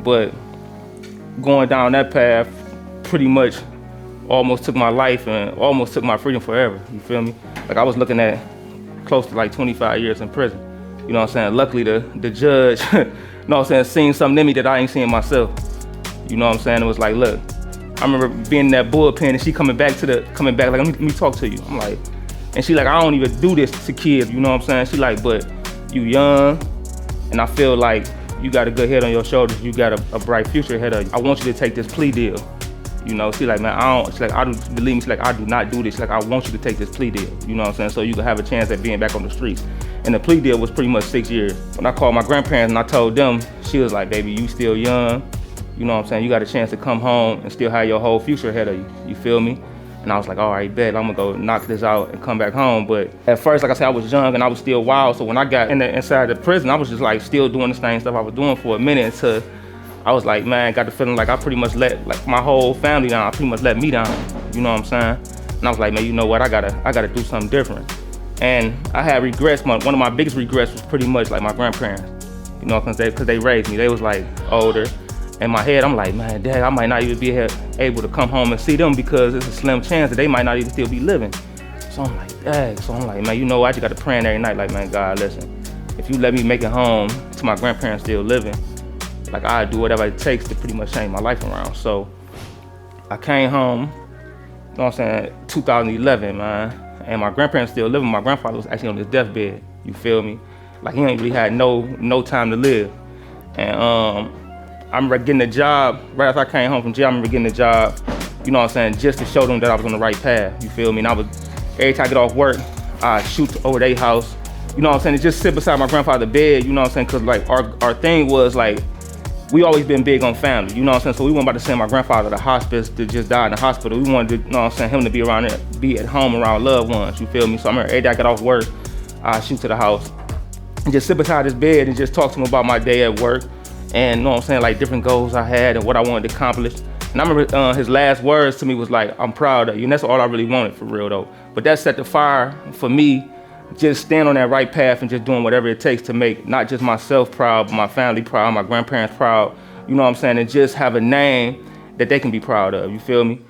but going down that path pretty much almost took my life and almost took my freedom forever, you feel me? Like I was looking at close to like 25 years in prison, you know what I'm saying? Luckily the judge, you know what I'm saying, seen something in me that I ain't seen myself, you know what I'm saying? It was like, look, I remember being in that bullpen and she coming back like, let me talk to you. I'm like, and she like, I don't even do this to kids, you know what I'm saying? She like, but you young, and I feel like you got a good head on your shoulders, you got a bright future ahead of you. I want you to take this plea deal. You know, she like, man, she's like, believe me, she's like, I do not do this. She's like, I want you to take this plea deal, you know what I'm saying? So you can have a chance at being back on the streets. And the plea deal was pretty much 6 years. When I called my grandparents and I told them, she was like, baby, you still young. You know what I'm saying? You got a chance to come home and still have your whole future ahead of you. You feel me? And I was like, all right, bet, I'm gonna go knock this out and come back home. But at first, like I said, I was young and I was still wild. So when I got inside the prison, I was just like still doing the same stuff I was doing for a minute until I was like, man, got the feeling like I pretty much let like my whole family down. I pretty much let me down. You know what I'm saying? And I was like, man, you know what? I gotta do something different. And I had regrets. One of my biggest regrets was pretty much like my grandparents. You know, cause they raised me. They was like older. In my head, I'm like, man, dad, I might not even be able to come home and see them because it's a slim chance that they might not even still be living. So I'm like, dad. So I'm like, man, you know, I just got to pray every night, like, man, God, listen, if you let me make it home to my grandparents still living, like, I'll do whatever it takes to pretty much change my life around. So I came home, you know what I'm saying, 2011, man, and my grandparents still living. My grandfather was actually on his deathbed, you feel me? Like, he ain't really had no time to live. And I remember getting a job, right after I came home from jail, I remember getting a job, you know what I'm saying, just to show them that I was on the right path, you feel me? And every time I get off work, I shoot over their house, you know what I'm saying, and just sit beside my grandfather's bed, you know what I'm saying, cause like our thing was like, we always been big on family, you know what I'm saying, so we weren't about to send my grandfather to the hospice to just die in the hospital. We wanted to, you know what I'm saying, him to be around there, be at home around loved ones, you feel me? So I remember every day I get off work, I shoot to the house, and just sit beside his bed and just talk to him about my day at work. And you know what I'm saying, like different goals I had and what I wanted to accomplish. And I remember his last words to me was like, I'm proud of you. And that's all I really wanted for real though. But that set the fire for me, just stand on that right path and just doing whatever it takes to make not just myself proud, but my family proud, my grandparents proud, you know what I'm saying? And just have a name that they can be proud of, you feel me?